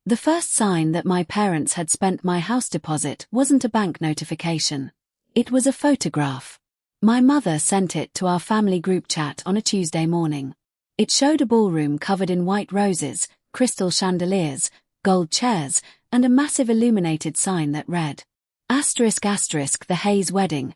The first sign that my parents had spent my house deposit wasn't a bank notification. It was a photograph. My mother sent it to our family group chat on a Tuesday morning. It showed a ballroom covered in white roses, crystal chandeliers, gold chairs, and a massive illuminated sign that read, ***, the Hayes wedding.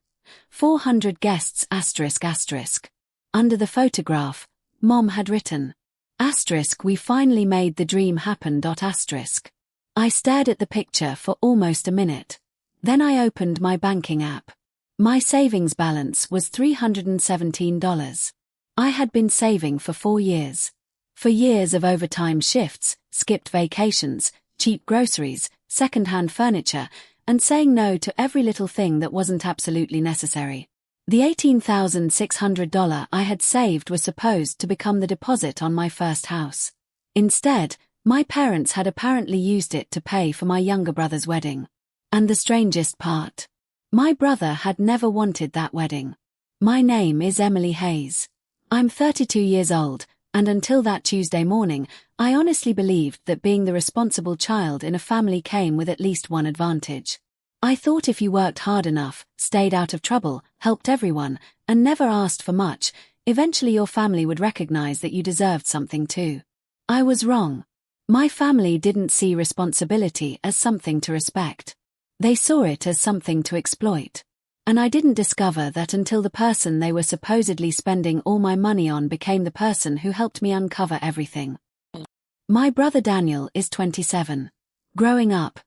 400 guests ***. Under the photograph, Mom had written, ***, we finally made the dream happen. ***. I stared at the picture for almost a minute. Then I opened my banking app. My savings balance was $317. I had been saving for 4 years. For years of overtime shifts, skipped vacations, cheap groceries, second-hand furniture, and saying no to every little thing that wasn't absolutely necessary. The $18,600 I had saved was supposed to become the deposit on my first house. Instead, my parents had apparently used it to pay for my younger brother's wedding. And the strangest part, my brother had never wanted that wedding. My name is Emily Hayes. I'm 32 years old, and until that Tuesday morning, I honestly believed that being the responsible child in a family came with at least one advantage. I thought if you worked hard enough, stayed out of trouble, helped everyone, and never asked for much, eventually your family would recognize that you deserved something too. I was wrong. My family didn't see responsibility as something to respect. They saw it as something to exploit. And I didn't discover that until the person they were supposedly spending all my money on became the person who helped me uncover everything. My brother Daniel is 27. Growing up,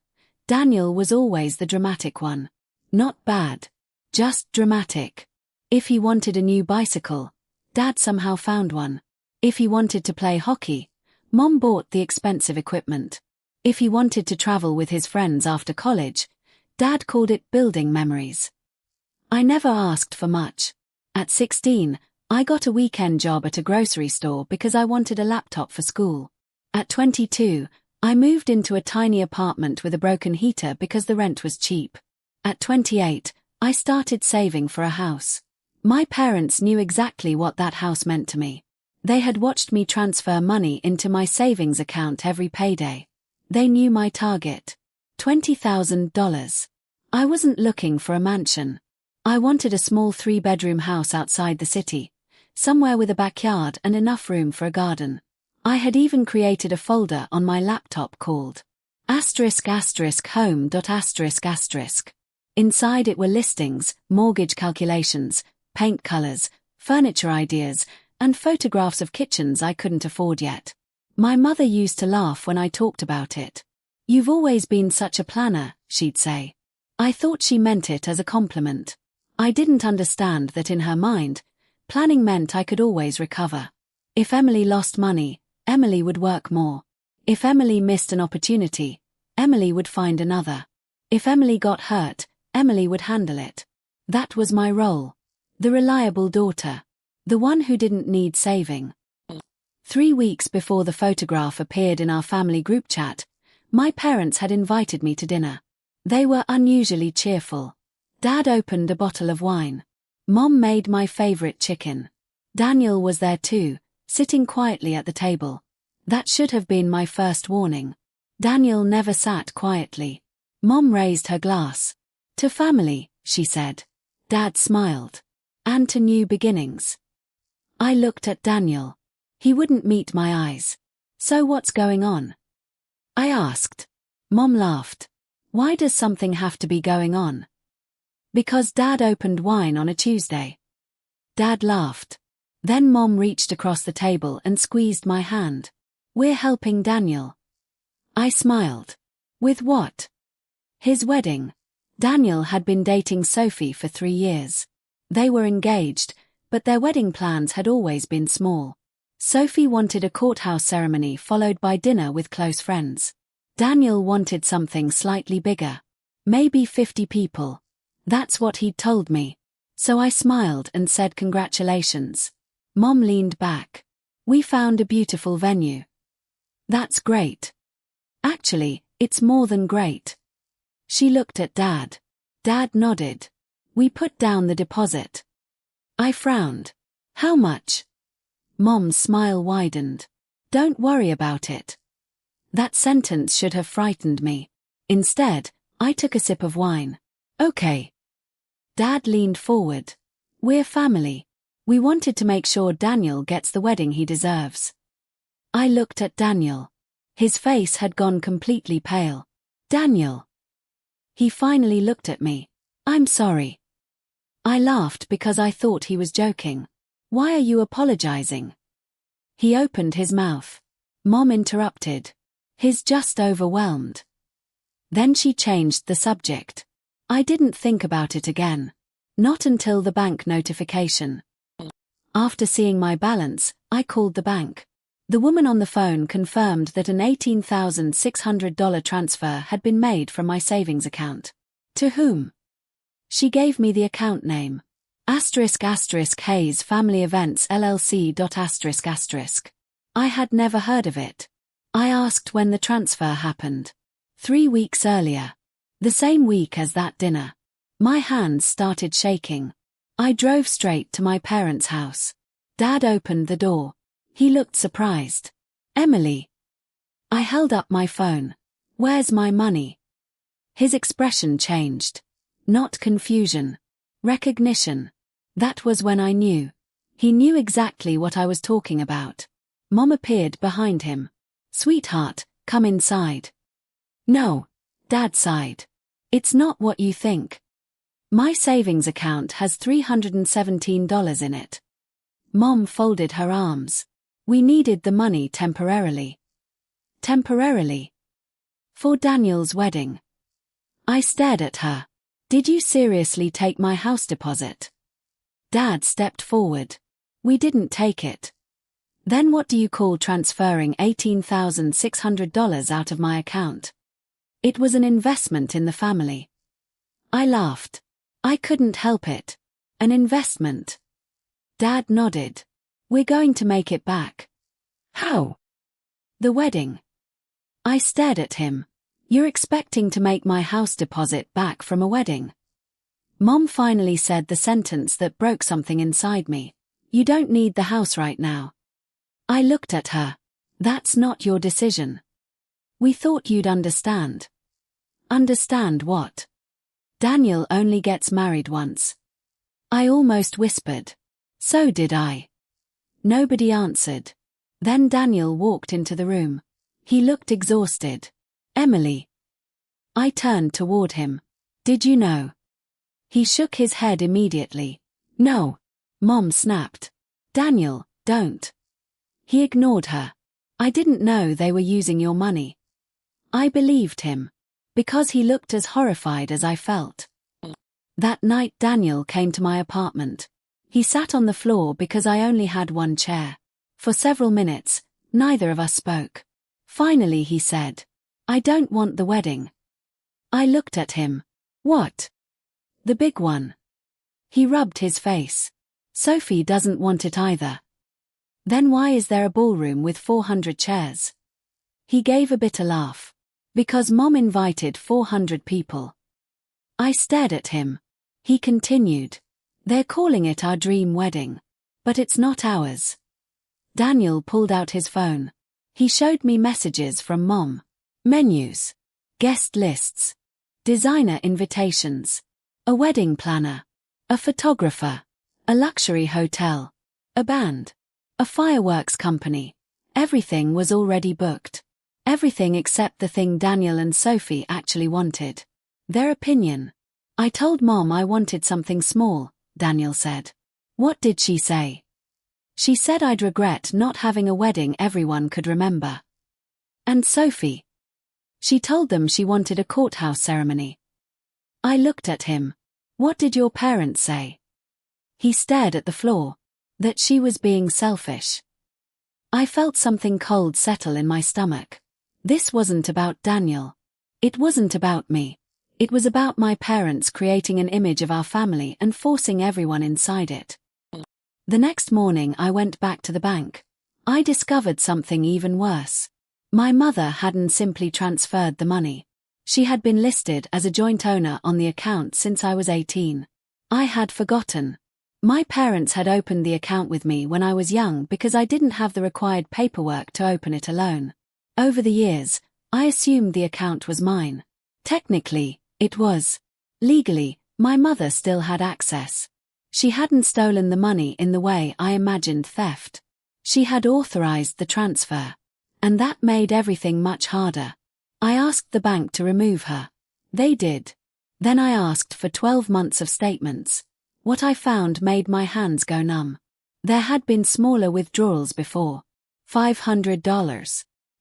Daniel was always the dramatic one. Not bad. Just dramatic. If he wanted a new bicycle, Dad somehow found one. If he wanted to play hockey, Mom bought the expensive equipment. If he wanted to travel with his friends after college, Dad called it building memories. I never asked for much. At 16, I got a weekend job at a grocery store because I wanted a laptop for school. At 22, I moved into a tiny apartment with a broken heater because the rent was cheap. At 28, I started saving for a house. My parents knew exactly what that house meant to me. They had watched me transfer money into my savings account every payday. They knew my target. $20,000. I wasn't looking for a mansion. I wanted a small 3-bedroom house outside the city, somewhere with a backyard and enough room for a garden. I had even created a folder on my laptop called ***home. Inside it were listings, mortgage calculations, paint colors, furniture ideas, and photographs of kitchens I couldn't afford yet. My mother used to laugh when I talked about it. "You've always been such a planner," she'd say. I thought she meant it as a compliment. I didn't understand that in her mind, planning meant I could always recover. If Emily lost money, Emily would work more. If Emily missed an opportunity, Emily would find another. If Emily got hurt, Emily would handle it. That was my role. The reliable daughter. The one who didn't need saving. 3 weeks before the photograph appeared in our family group chat, my parents had invited me to dinner. They were unusually cheerful. Dad opened a bottle of wine. Mom made my favorite chicken. Daniel was there too, sitting quietly at the table. That should have been my first warning. Daniel never sat quietly. Mom raised her glass. "To family," she said. Dad smiled. "And to new beginnings." I looked at Daniel. He wouldn't meet my eyes. "So what's going on?" I asked. Mom laughed. "Why does something have to be going on?" "Because Dad opened wine on a Tuesday." Dad laughed. Then Mom reached across the table and squeezed my hand. "We're helping Daniel." I smiled. "With what?" "His wedding." Daniel had been dating Sophie for 3 years. They were engaged, but their wedding plans had always been small. Sophie wanted a courthouse ceremony followed by dinner with close friends. Daniel wanted something slightly bigger. Maybe 50 people. That's what he'd told me. So I smiled and said congratulations. Mom leaned back. "We found a beautiful venue." "That's great." "Actually, it's more than great." She looked at Dad. Dad nodded. "We put down the deposit." I frowned. "How much?" Mom's smile widened. "Don't worry about it." That sentence should have frightened me. Instead, I took a sip of wine. Okay. Dad leaned forward. We're family. We wanted to make sure Daniel gets the wedding he deserves. I looked at Daniel. His face had gone completely pale. Daniel. He finally looked at me. I'm sorry. I laughed because I thought he was joking. Why are you apologizing? He opened his mouth. Mom interrupted. He's just overwhelmed. Then she changed the subject. I didn't think about it again. Not until the bank notification. After seeing my balance, I called the bank. The woman on the phone confirmed that an $18,600 transfer had been made from my savings account. To whom? She gave me the account name. Hayes Family Events LLC. I had never heard of it. I asked when the transfer happened. 3 weeks earlier. The same week as that dinner. My hands started shaking. I drove straight to my parents' house. Dad opened the door. He looked surprised. Emily. I held up my phone. Where's my money? His expression changed. Not confusion. Recognition. That was when I knew. He knew exactly what I was talking about. Mom appeared behind him. Sweetheart, come inside. No. Dad sighed. It's not what you think. My savings account has $317 in it. Mom folded her arms. We needed the money temporarily. Temporarily? For Daniel's wedding. I stared at her. Did you seriously take my house deposit? Dad stepped forward. We didn't take it. Then what do you call transferring $18,600 out of my account? It was an investment in the family. I laughed. I couldn't help it. An investment. Dad nodded. We're going to make it back. How? The wedding. I stared at him. You're expecting to make my house deposit back from a wedding? Mom finally said the sentence that broke something inside me. You don't need the house right now. I looked at her. That's not your decision. We thought you'd understand. Understand what? Daniel only gets married once. I almost whispered. So did I. Nobody answered. Then Daniel walked into the room. He looked exhausted. Emily. I turned toward him. Did you know? He shook his head immediately. No. Mom snapped. Daniel, don't. He ignored her. I didn't know they were using your money. I believed him. Because he looked as horrified as I felt. That night Daniel came to my apartment. He sat on the floor because I only had one chair. For several minutes, neither of us spoke. Finally he said, I don't want the wedding. I looked at him. What? The big one. He rubbed his face. Sophie doesn't want it either. Then why is there a ballroom with 400 chairs? He gave a bitter laugh. Because Mom invited 400 people. I stared at him. He continued. They're calling it our dream wedding. But it's not ours. Daniel pulled out his phone. He showed me messages from Mom. Menus. Guest lists. Designer invitations. A wedding planner. A photographer. A luxury hotel. A band. A fireworks company. Everything was already booked. Everything except the thing Daniel and Sophie actually wanted. Their opinion. I told Mom I wanted something small, Daniel said. What did she say? She said I'd regret not having a wedding everyone could remember. And Sophie? She told them she wanted a courthouse ceremony. I looked at him. What did your parents say? He stared at the floor. That she was being selfish. I felt something cold settle in my stomach. This wasn't about Daniel. It wasn't about me. It was about my parents creating an image of our family and forcing everyone inside it. The next morning I went back to the bank. I discovered something even worse. My mother hadn't simply transferred the money. She had been listed as a joint owner on the account since I was 18. I had forgotten. My parents had opened the account with me when I was young because I didn't have the required paperwork to open it alone. Over the years, I assumed the account was mine. Technically, it was. Legally, my mother still had access. She hadn't stolen the money in the way I imagined theft. She had authorized the transfer. And that made everything much harder. I asked the bank to remove her. They did. Then I asked for 12 months of statements. What I found made my hands go numb. There had been smaller withdrawals before. $500,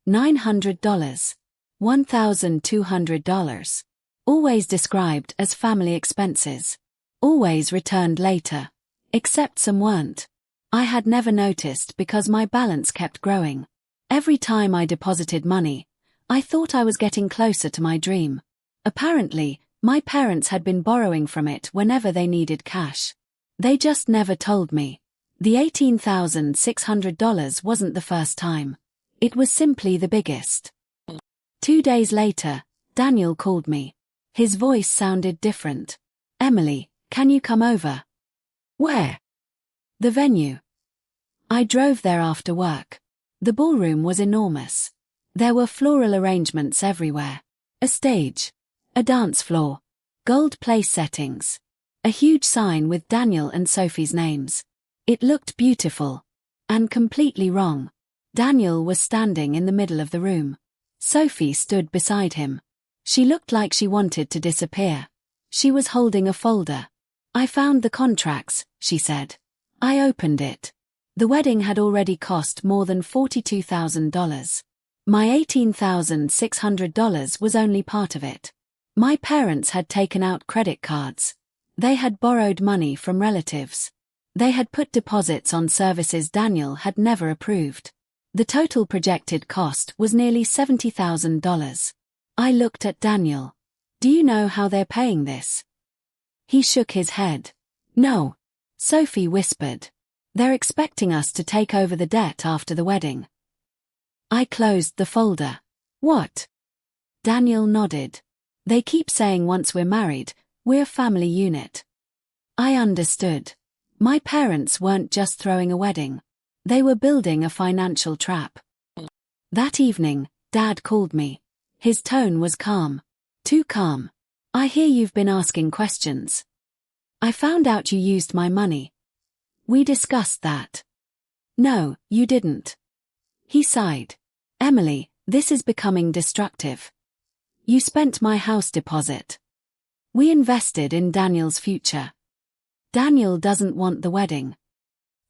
$900, $1,200. Always described as family expenses. Always returned later. Except some weren't. I had never noticed because my balance kept growing. Every time I deposited money, I thought I was getting closer to my dream. Apparently, my parents had been borrowing from it whenever they needed cash. They just never told me. The $18,600 wasn't the first time. It was simply the biggest. 2 days later, Daniel called me. His voice sounded different. "Emily, can you come over?" Where? "The venue." I drove there after work. The ballroom was enormous. There were floral arrangements everywhere. A stage. A dance floor. Gold place settings. A huge sign with Daniel and Sophie's names. It looked beautiful. And completely wrong. Daniel was standing in the middle of the room. Sophie stood beside him. She looked like she wanted to disappear. She was holding a folder. "I found the contracts," she said. I opened it. The wedding had already cost more than $42,000. My $18,600 was only part of it. My parents had taken out credit cards. They had borrowed money from relatives. They had put deposits on services Daniel had never approved. The total projected cost was nearly $70,000. I looked at Daniel. "Do you know how they're paying this?" He shook his head. "No." Sophie whispered. "They're expecting us to take over the debt after the wedding." I closed the folder. "What?" Daniel nodded. "They keep saying once we're married, we're a family unit." I understood. My parents weren't just throwing a wedding. They were building a financial trap. That evening, Dad called me. His tone was calm. Too calm. "I hear you've been asking questions. I found out you used my money." "We discussed that." "No, you didn't." He sighed. "Emily, this is becoming destructive. You spent my house deposit. We invested in Daniel's future. Daniel doesn't want the wedding."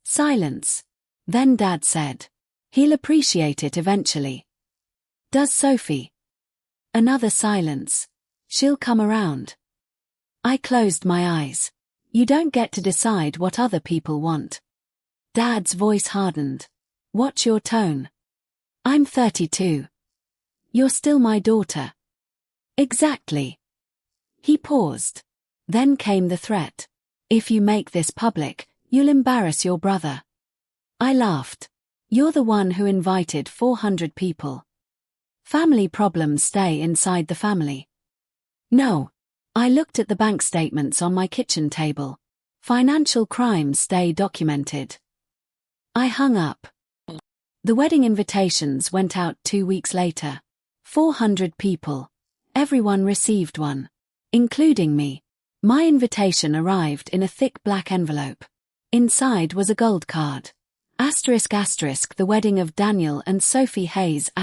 Silence. Then Dad said, "He'll appreciate it eventually." "Does Sophie?" Another silence. "She'll come around." I closed my eyes. "You don't get to decide what other people want." Dad's voice hardened. "Watch your tone. I'm 32. You're still my daughter." "Exactly." He paused. Then came the threat. "If you make this public, you'll embarrass your brother." I laughed. "You're the one who invited 400 people. Family problems stay inside the family." "No." I looked at the bank statements on my kitchen table. Financial crimes stay documented. I hung up. The wedding invitations went out 2 weeks later. 400 people. Everyone received one. Including me. My invitation arrived in a thick black envelope. Inside was a gold card. *** the wedding of Daniel and Sophie Hayes ***.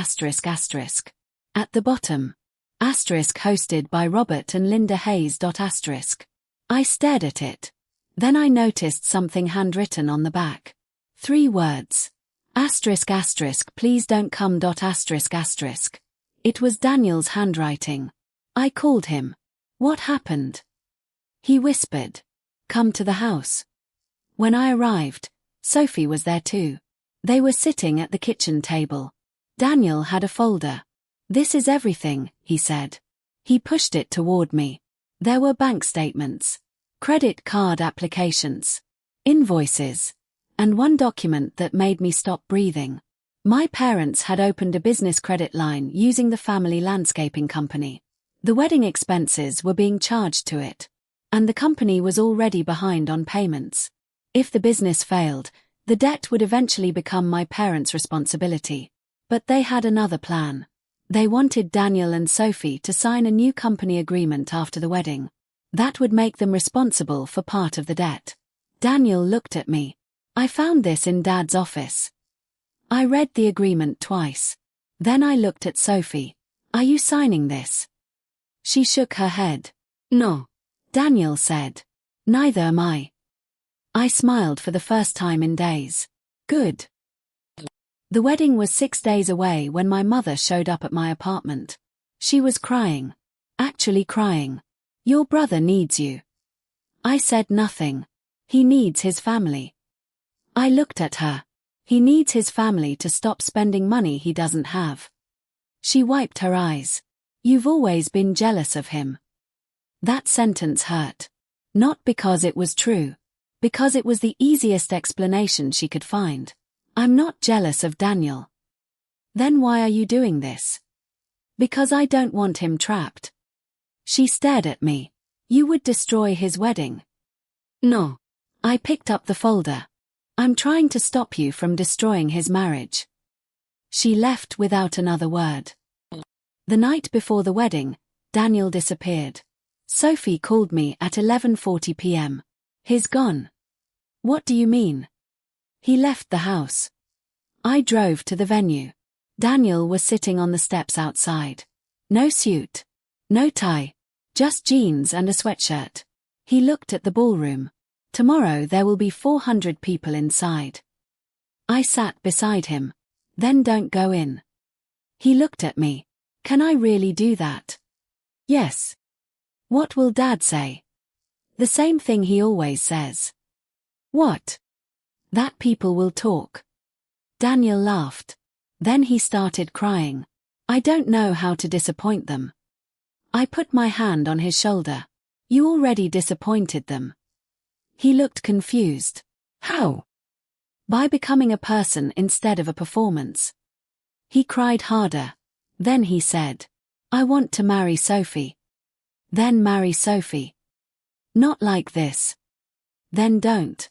At the bottom. ** hosted by Robert and Linda Hayes. ***. I stared at it. Then I noticed something handwritten on the back. 3 words. ***, please don't come. ***. It was Daniel's handwriting. I called him. "What happened?" He whispered. "Come to the house." When I arrived, Sophie was there too. They were sitting at the kitchen table. Daniel had a folder. "This is everything," he said. He pushed it toward me. There were bank statements, credit card applications, invoices, and one document that made me stop breathing. My parents had opened a business credit line using the family landscaping company. The wedding expenses were being charged to it. And the company was already behind on payments. If the business failed, the debt would eventually become my parents' responsibility. But they had another plan. They wanted Daniel and Sophie to sign a new company agreement after the wedding. That would make them responsible for part of the debt. Daniel looked at me. I found this in Dad's office. I read the agreement twice. Then I looked at Sophie. Are you signing this? She shook her head. No. Daniel said. Neither am I. I smiled for the first time in days. Good. The wedding was 6 days away when my mother showed up at my apartment. She was crying. Actually crying. Your brother needs you. I said nothing. He needs his family. I looked at her. He needs his family to stop spending money he doesn't have. She wiped her eyes. You've always been jealous of him. That sentence hurt. Not because it was true. Because it was the easiest explanation she could find. I'm not jealous of Daniel. Then why are you doing this? Because I don't want him trapped. She stared at me. You would destroy his wedding. No. I picked up the folder. I'm trying to stop you from destroying his marriage. She left without another word. The night before the wedding, Daniel disappeared. Sophie called me at 11:40 p.m. He's gone. What do you mean? He left the house. I drove to the venue. Daniel was sitting on the steps outside. No suit. No tie. Just jeans and a sweatshirt. He looked at the ballroom. Tomorrow there will be 400 people inside. I sat beside him. Then don't go in. He looked at me. Can I really do that? Yes. What will Dad say? The same thing he always says. What? That people will talk. Daniel laughed. Then he started crying. I don't know how to disappoint them. I put my hand on his shoulder. You already disappointed them. He looked confused. How? By becoming a person instead of a performance. He cried harder. Then he said, I want to marry Sophie. Then marry Sophie. Not like this. Then don't.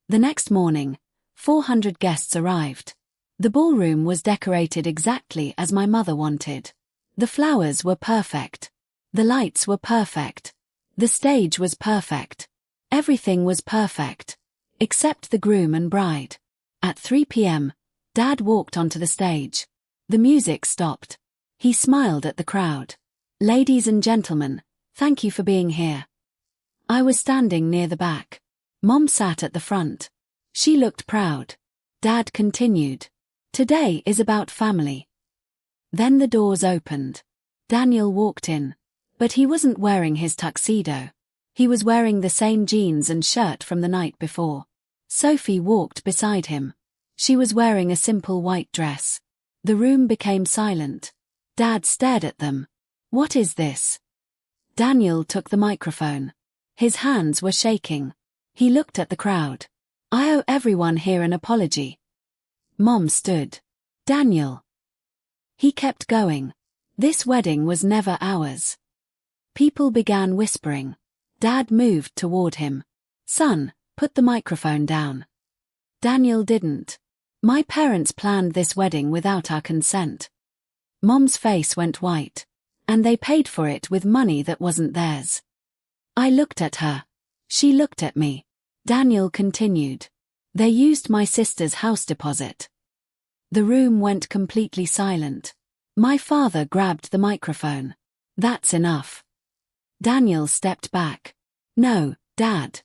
The next morning, 400 guests arrived. The ballroom was decorated exactly as my mother wanted. The flowers were perfect. The lights were perfect. The stage was perfect. Everything was perfect. Except the groom and bride. At 3 p.m., Dad walked onto the stage. The music stopped. He smiled at the crowd. Ladies and gentlemen, thank you for being here. I was standing near the back. Mom sat at the front. She looked proud. Dad continued. Today is about family. Then the doors opened. Daniel walked in. But he wasn't wearing his tuxedo. He was wearing the same jeans and shirt from the night before. Sophie walked beside him. She was wearing a simple white dress. The room became silent. Dad stared at them. What is this? Daniel took the microphone. His hands were shaking. He looked at the crowd. I owe everyone here an apology. Mom stood. Daniel. He kept going. This wedding was never ours. People began whispering. Dad moved toward him. Son, put the microphone down. Daniel didn't. My parents planned this wedding without our consent. Mom's face went white. And they paid for it with money that wasn't theirs. I looked at her. She looked at me. Daniel continued. They used my sister's house deposit. The room went completely silent. My father grabbed the microphone. That's enough. Daniel stepped back. No, Dad.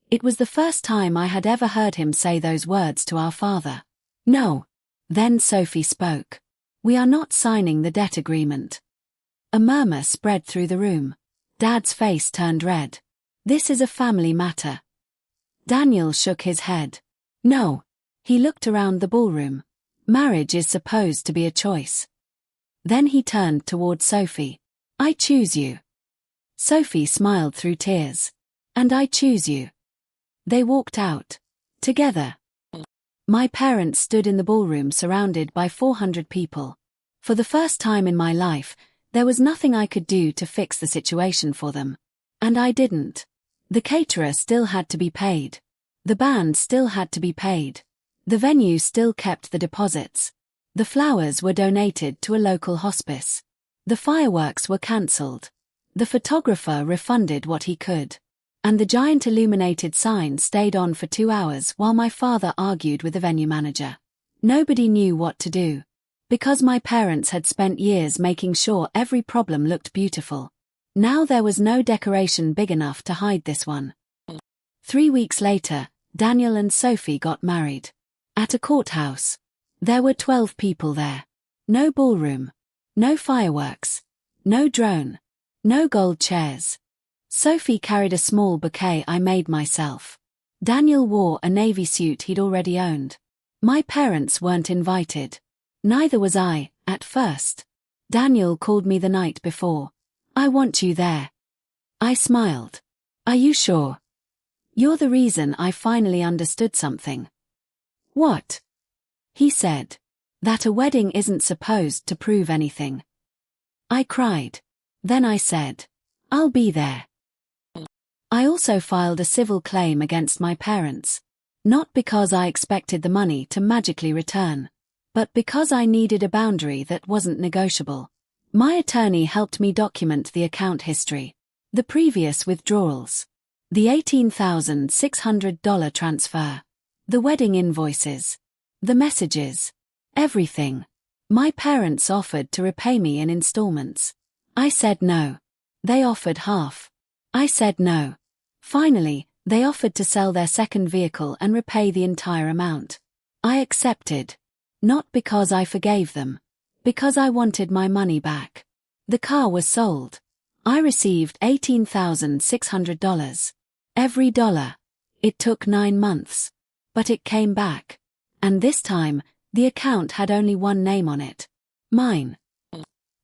It was the first time I had ever heard him say those words to our father. No. Then Sophie spoke. We are not signing the debt agreement. A murmur spread through the room. Dad's face turned red. This is a family matter. Daniel shook his head. No. He looked around the ballroom. Marriage is supposed to be a choice. Then he turned toward Sophie. I choose you. Sophie smiled through tears. And I choose you. They walked out. Together. My parents stood in the ballroom surrounded by 400 people. For the first time in my life, there was nothing I could do to fix the situation for them. And I didn't. The caterer still had to be paid. The band still had to be paid. The venue still kept the deposits. The flowers were donated to a local hospice. The fireworks were cancelled. The photographer refunded what he could. And the giant illuminated sign stayed on for 2 hours while my father argued with the venue manager. Nobody knew what to do. Because my parents had spent years making sure every problem looked beautiful. Now there was no decoration big enough to hide this one. 3 weeks later, Daniel and Sophie got married. At a courthouse. There were 12 people there. No ballroom. No fireworks. No drone. No gold chairs. Sophie carried a small bouquet I made myself. Daniel wore a navy suit he'd already owned. My parents weren't invited. Neither was I, at first. Daniel called me the night before. "I want you there." I smiled. "Are you sure?" "You're the reason I finally understood something." "What?" He said. "That a wedding isn't supposed to prove anything." I cried. Then I said, "I'll be there." I also filed a civil claim against my parents. Not because I expected the money to magically return, but because I needed a boundary that wasn't negotiable. My attorney helped me document the account history, the previous withdrawals, the $18,600 transfer, the wedding invoices, the messages, everything. My parents offered to repay me in installments. I said no. They offered half. I said no. Finally, they offered to sell their second vehicle and repay the entire amount. I accepted. Not because I forgave them. Because I wanted my money back. The car was sold. I received $18,600. Every dollar. It took 9 months. But it came back. And this time, the account had only one name on it. Mine.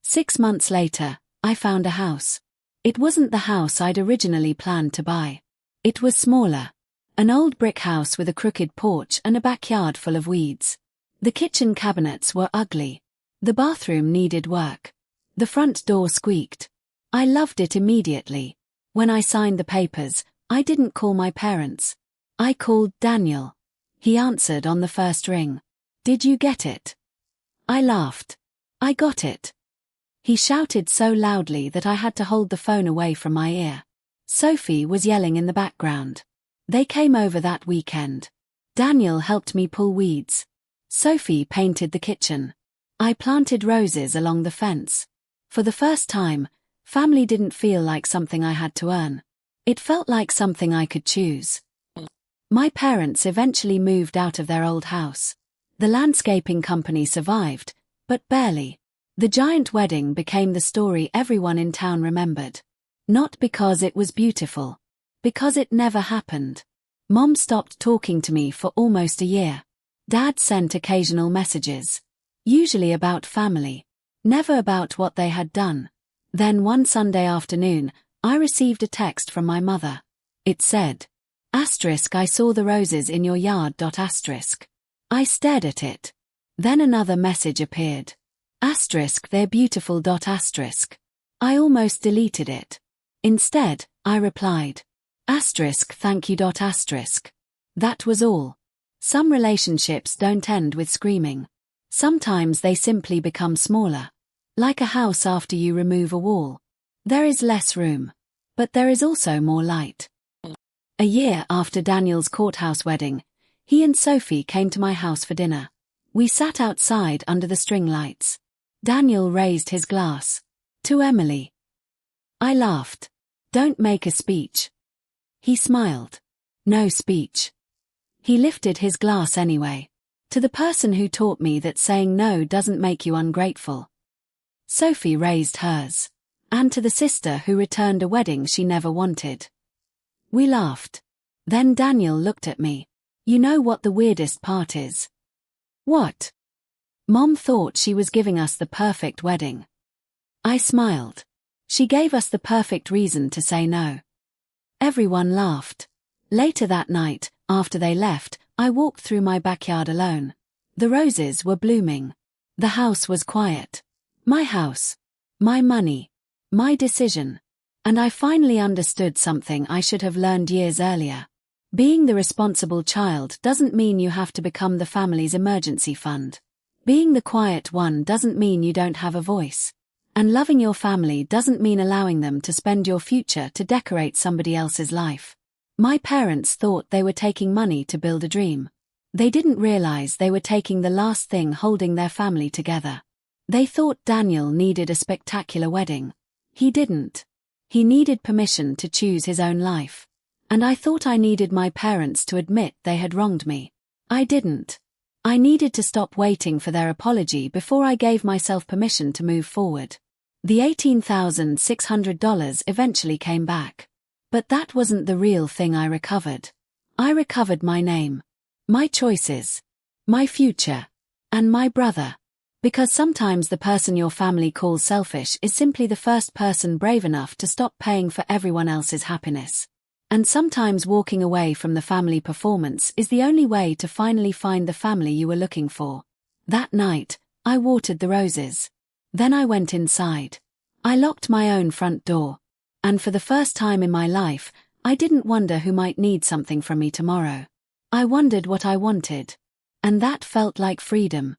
6 months later, I found a house. It wasn't the house I'd originally planned to buy. It was smaller. An old brick house with a crooked porch and a backyard full of weeds. The kitchen cabinets were ugly. The bathroom needed work. The front door squeaked. I loved it immediately. When I signed the papers, I didn't call my parents. I called Daniel. He answered on the first ring. "Did you get it?" I laughed. "I got it." He shouted so loudly that I had to hold the phone away from my ear. Sophie was yelling in the background. They came over that weekend. Daniel helped me pull weeds. Sophie painted the kitchen. I planted roses along the fence. For the first time, family didn't feel like something I had to earn. It felt like something I could choose. My parents eventually moved out of their old house. The landscaping company survived, but barely. The giant wedding became the story everyone in town remembered. Not because it was beautiful. Because it never happened. Mom stopped talking to me for almost a year. Dad sent occasional messages. Usually about family. Never about what they had done. Then one Sunday afternoon, I received a text from my mother. It said, "I saw the roses in your yard. I stared at it. Then another message appeared. They're beautiful. I almost deleted it. Instead, I replied, thank you. That was all. Some relationships don't end with screaming. Sometimes they simply become smaller. Like a house after you remove a wall. There is less room. But there is also more light. A year after Daniel's courthouse wedding, he and Sophie came to my house for dinner. We sat outside under the string lights. Daniel raised his glass. "To Emily." I laughed. "Don't make a speech." He smiled. "No speech." He lifted his glass anyway. "To the person who taught me that saying no doesn't make you ungrateful." Sophie raised hers. "And to the sister who returned a wedding she never wanted." We laughed. Then Daniel looked at me. "You know what the weirdest part is?" "What?" "Mom thought she was giving us the perfect wedding." I smiled. "She gave us the perfect reason to say no." Everyone laughed. Later that night, after they left, I walked through my backyard alone. The roses were blooming. The house was quiet. My house. My money. My decision. And I finally understood something I should have learned years earlier. Being the responsible child doesn't mean you have to become the family's emergency fund. Being the quiet one doesn't mean you don't have a voice. And loving your family doesn't mean allowing them to spend your future to decorate somebody else's life. My parents thought they were taking money to build a dream. They didn't realize they were taking the last thing holding their family together. They thought Daniel needed a spectacular wedding. He didn't. He needed permission to choose his own life. And I thought I needed my parents to admit they had wronged me. I didn't. I needed to stop waiting for their apology before I gave myself permission to move forward. The $18,600 eventually came back. But that wasn't the real thing I recovered. I recovered my name, my choices, my future, and my brother. Because sometimes the person your family calls selfish is simply the first person brave enough to stop paying for everyone else's happiness. And sometimes walking away from the family performance is the only way to finally find the family you were looking for. That night, I watered the roses. Then I went inside. I locked my own front door. And for the first time in my life, I didn't wonder who might need something from me tomorrow. I wondered what I wanted. And that felt like freedom.